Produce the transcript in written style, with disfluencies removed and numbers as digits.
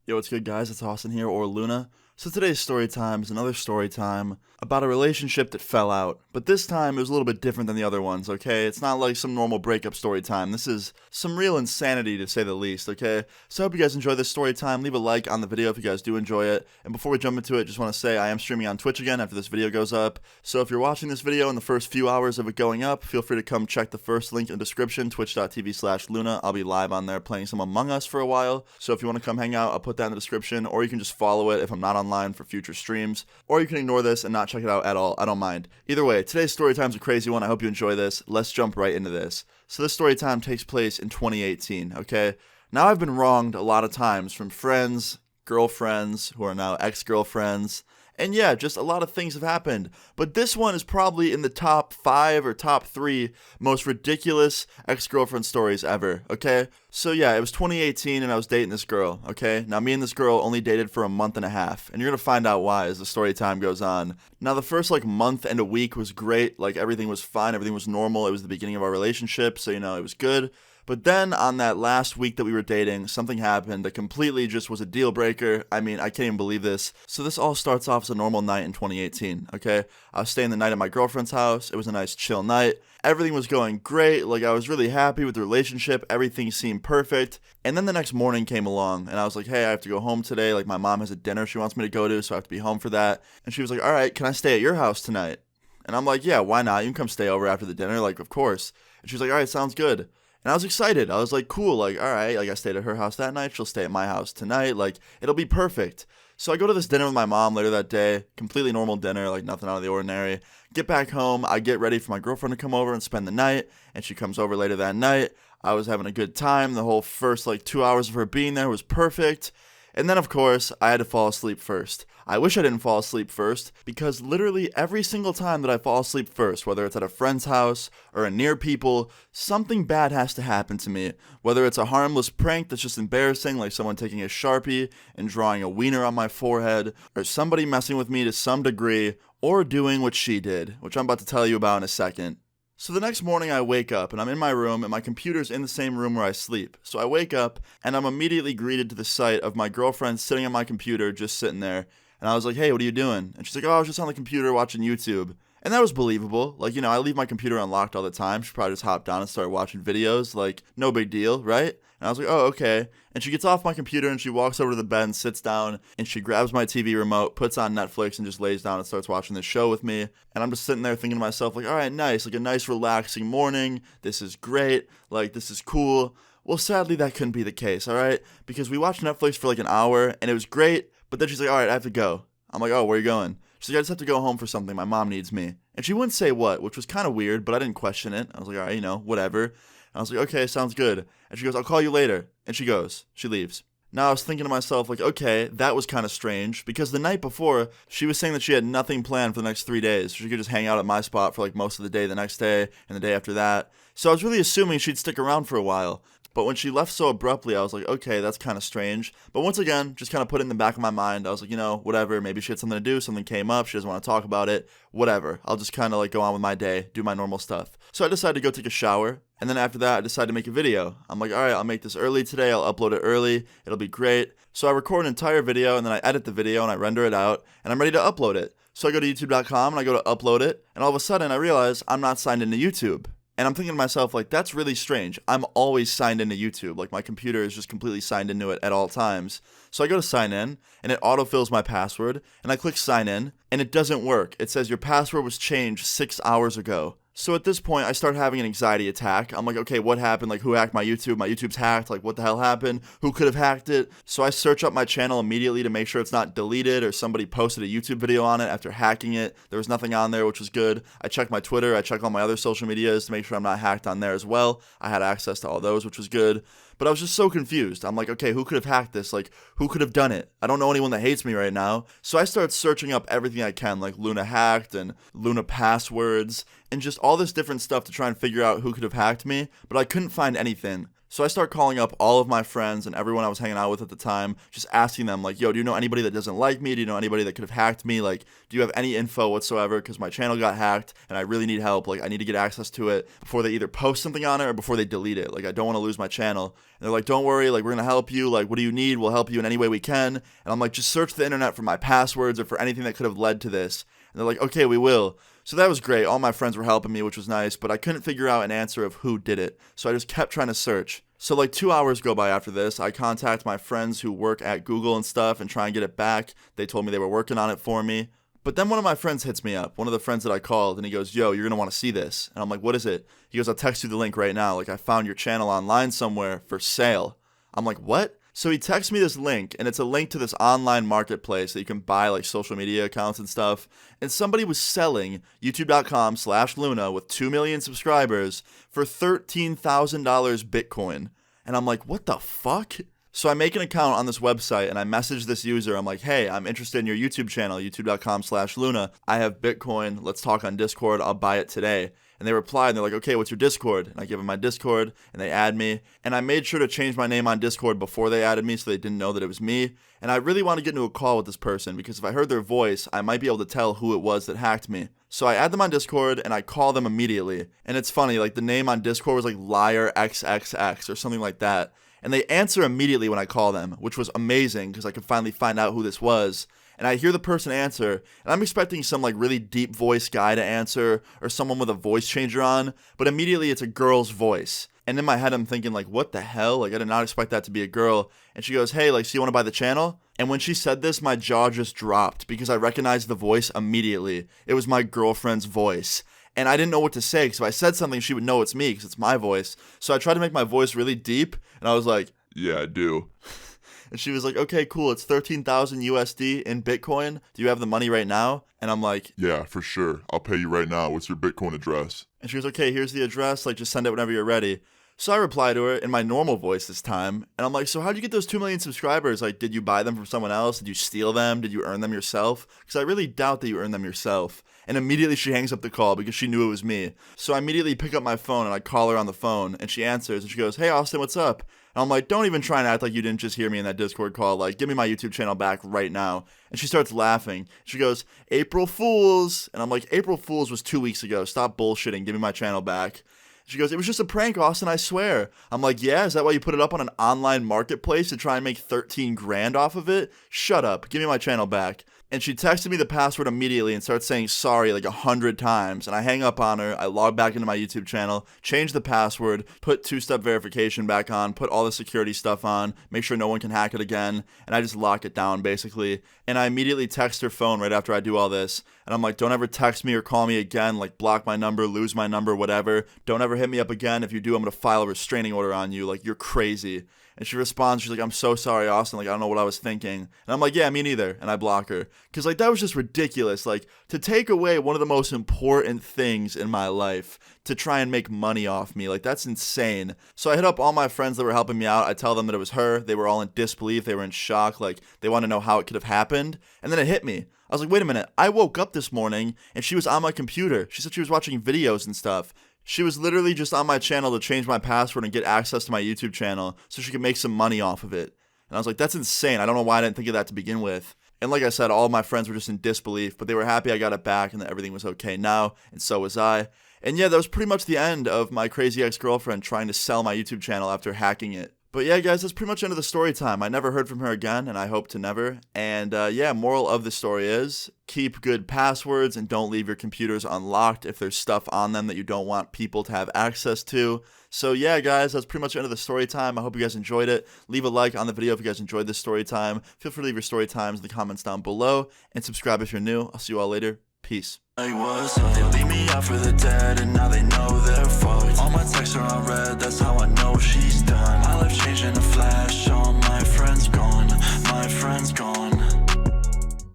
Yo, what's good, guys? It's Austin here, or Luna. So today's story time is another story time about a relationship that fell out. But this time it was a little bit different than the other ones, okay? It's not like some normal breakup story time. This is some real insanity, to say the least, okay? So I hope you guys enjoy this story time. Leave a like on the video if you guys do enjoy it. And before we jump into it, just want to say I am streaming on Twitch again after this video goes up. So if you're watching this video in the first few hours of it going up, feel free to come check the first link in the description, twitch.tv/Luna. I'll be live on there playing some Among Us for a while. So if you want to come hang out, I'll put that in the description, or you can just follow it if I'm not online for future streams, or you can ignore this and not check it out at all. I don't mind. Either way, today's story time's a crazy one. I hope you enjoy this. Let's jump right into this. So this story time takes place in 2018, okay? Now I've been wronged a lot of times from friends, girlfriends, who are now ex-girlfriends, and yeah, just a lot of things have happened. But this one is probably in the top 5 or top 3 most ridiculous ex-girlfriend stories ever, okay? So yeah, it was 2018 and I was dating this girl, okay? Now me and this girl only dated for a month and a half, and you're gonna find out why as the story time goes on. Now the first month and a week was great, everything was fine, everything was normal, it was the beginning of our relationship, so it was good. But then on that last week that we were dating, something happened that completely just was a deal breaker. I mean, I can't even believe this. So this all starts off as a normal night in 2018, okay? I was staying the night at my girlfriend's house. It was a nice chill night. Everything was going great. I was really happy with the relationship. Everything seemed perfect. And then the next morning came along and I was like, hey, I have to go home today. My mom has a dinner she wants me to go to, so I have to be home for that. And she was like, all right, can I stay at your house tonight? And I'm like, yeah, why not? You can come stay over after the dinner, of course. And she was like, all right, sounds good. And I was excited. I was like, cool, all right, I stayed at her house that night. She'll stay at my house tonight. It'll be perfect. So I go to this dinner with my mom later that day. Completely normal dinner, nothing out of the ordinary. Get back home. I get ready for my girlfriend to come over and spend the night. And she comes over later that night. I was having a good time. The whole first, 2 hours of her being there was perfect. And then, of course, I had to fall asleep first. I wish I didn't fall asleep first, because literally every single time that I fall asleep first, whether it's at a friend's house or near people, something bad has to happen to me. Whether it's a harmless prank that's just embarrassing, like someone taking a Sharpie and drawing a wiener on my forehead, or somebody messing with me to some degree, or doing what she did, which I'm about to tell you about in a second. So the next morning I wake up and I'm in my room and my computer's in the same room where I sleep. So I wake up and I'm immediately greeted to the sight of my girlfriend sitting on my computer, just sitting there. And I was like, hey, what are you doing? And she's like, oh, I was just on the computer watching YouTube. And that was believable. I leave my computer unlocked all the time. She probably just hopped on and started watching videos. No big deal, right? And I was like, oh, okay. And she gets off my computer and she walks over to the bed and sits down and she grabs my TV remote, puts on Netflix and just lays down and starts watching this show with me. And I'm just sitting there thinking to myself, all right, nice. A nice relaxing morning. This is great. this is cool. Well, sadly, that couldn't be the case, all right? Because we watched Netflix for an hour and it was great. But then she's like, all right, I have to go. I'm like, oh, where are you going? She's like, I just have to go home for something. My mom needs me. And she wouldn't say what, which was kind of weird, but I didn't question it. I was like, all right, whatever. And I was like, okay, sounds good. And she goes, I'll call you later. And she goes. She leaves. Now I was thinking to myself, okay, that was kind of strange, because the night before, she was saying that she had nothing planned for the next 3 days. She could just hang out at my spot for most of the day the next day and the day after that. So I was really assuming she'd stick around for a while. But when she left so abruptly, I was like, okay, that's kind of strange. But once again, just kind of put it in the back of my mind. I was like, whatever. Maybe she had something to do. Something came up. She doesn't want to talk about it. Whatever. I'll just kind of go on with my day, do my normal stuff. So I decided to go take a shower. And then after that, I decided to make a video. I'm like, all right, I'll make this early today. I'll upload it early. It'll be great. So I record an entire video and then I edit the video and I render it out. And I'm ready to upload it. So I go to youtube.com and I go to upload it. And all of a sudden, I realize I'm not signed into YouTube. And I'm thinking to myself, that's really strange. I'm always signed into YouTube. My computer is just completely signed into it at all times. So I go to sign in, and it autofills my password, and I click sign in, and it doesn't work. It says your password was changed 6 hours ago. So at this point, I start having an anxiety attack. I'm like, okay, what happened? Who hacked my YouTube? My YouTube's hacked. What the hell happened? Who could have hacked it? So I search up my channel immediately to make sure it's not deleted or somebody posted a YouTube video on it after hacking it. There was nothing on there, which was good. I checked my Twitter. I checked all my other social medias to make sure I'm not hacked on there as well. I had access to all those, which was good. But I was just so confused. I'm like, okay, who could have hacked this? Who could have done it? I don't know anyone that hates me right now. So I start searching up everything I can, Luna hacked and Luna passwords and just all this different stuff to try and figure out who could have hacked me. But I couldn't find anything. So I start calling up all of my friends and everyone I was hanging out with at the time, just asking them like, yo, do you know anybody that doesn't like me? Do you know anybody that could have hacked me? Like, do you have any info whatsoever? Because my channel got hacked and I really need help. Like, I need to get access to it before they either post something on it or before they delete it. Like, I don't want to lose my channel. And they're like, don't worry, like, we're going to help you. Like, what do you need? We'll help you in any way we can. And I'm like, just search the internet for my passwords or for anything that could have led to this. And they're like, okay, we will. So that was great. All my friends were helping me, which was nice, but I couldn't figure out an answer of who did it. So I just kept trying to search. So like 2 hours go by after this. I contact my friends who work at Google and stuff and try and get it back. They told me they were working on it for me. But then one of my friends hits me up, one of the friends that I called, and he goes, yo, you're going to want to see this. And I'm like, what is it? He goes, I'll text you the link right now. Like, I found your channel online somewhere for sale. I'm like, what? So he texts me this link, and it's a link to this online marketplace that you can buy like social media accounts and stuff. And somebody was selling youtube.com/Luna with 2 million subscribers for $13,000 Bitcoin. And I'm like, what the fuck? So I make an account on this website and I message this user. I'm like, hey, I'm interested in your YouTube channel, youtube.com/Luna. I have Bitcoin. Let's talk on Discord. I'll buy it today. And they replied and they're like, okay, what's your Discord? And I give them my Discord and they add me. And I made sure to change my name on Discord before they added me so they didn't know that it was me. And I really want to get into a call with this person because if I heard their voice, I might be able to tell who it was that hacked me. So I add them on Discord and I call them immediately. And it's funny, like the name on Discord was like Liar XXX or something like that. And they answer immediately when I call them, which was amazing because I could finally find out who this was. And I hear the person answer, and I'm expecting some like really deep voice guy to answer or someone with a voice changer on, but immediately it's a girl's voice. And in my head, I'm thinking like, what the hell? Like, I did not expect that to be a girl. And she goes, hey, like, so you want to buy the channel? And when she said this, my jaw just dropped because I recognized the voice immediately. It was my girlfriend's voice. And I didn't know what to say because if I said something, she would know it's me because it's my voice. So I tried to make my voice really deep, and I was like, yeah, I do. And she was like, okay, cool. It's 13,000 USD in Bitcoin. Do you have the money right now? And I'm like, yeah, for sure. I'll pay you right now. What's your Bitcoin address? And she goes, okay, here's the address. Like, just send it whenever you're ready. So I reply to her in my normal voice this time. And I'm like, so how'd you get those 2 million subscribers? Like, did you buy them from someone else? Did you steal them? Did you earn them yourself? Because I really doubt that you earned them yourself. And immediately she hangs up the call because she knew it was me. So I immediately pick up my phone and I call her on the phone. And she answers and she goes, hey, Austin, what's up? And I'm like, don't even try and act like you didn't just hear me in that Discord call. Like, give me my YouTube channel back right now. And she starts laughing. She goes, April Fools. And I'm like, April Fools was 2 weeks ago. Stop bullshitting. Give me my channel back. She goes, it was just a prank, Austin, I swear. I'm like, yeah, is that why you put it up on an online marketplace to try and make 13 grand off of it? Shut up. Give me my channel back. And she texted me the password immediately and starts saying sorry like 100 times. And I hang up on her. I log back into my YouTube channel, change the password, put two-step verification back on, put all the security stuff on, make sure no one can hack it again. And I just lock it down basically. And I immediately text her phone right after I do all this. And I'm like, don't ever text me or call me again. Like, block my number, lose my number, whatever. Don't ever hit me up again. If you do, I'm going to file a restraining order on you. Like, you're crazy. And she responds, she's like, I'm so sorry, Austin. Like, I don't know what I was thinking. And I'm like, yeah, me neither. And I block her. Because, like, that was just ridiculous. Like, to take away one of the most important things in my life to try and make money off me. Like, that's insane. So I hit up all my friends that were helping me out. I tell them that it was her. They were all in disbelief. They were in shock. Like, they want to know how it could have happened. And then it hit me. I was like, wait a minute. I woke up this morning and she was on my computer. She said she was watching videos and stuff. She was literally just on my channel to change my password and get access to my YouTube channel so she could make some money off of it. And I was like, that's insane. I don't know why I didn't think of that to begin with. And like I said, all of my friends were just in disbelief, but they were happy I got it back and that everything was okay now, and so was I. And yeah, that was pretty much the end of my crazy ex-girlfriend trying to sell my YouTube channel after hacking it. But yeah, guys, that's pretty much the end of the story time. I never heard from her again, and I hope to never. And yeah, moral of the story is keep good passwords and don't leave your computers unlocked if there's stuff on them that you don't want people to have access to. So yeah, guys, that's pretty much the end of the story time. I hope you guys enjoyed it. Leave a like on the video if you guys enjoyed this story time. Feel free to leave your story times in the comments down below. And subscribe if you're new. I'll see you all later. Peace. They leave me out for the dead, and now they know they're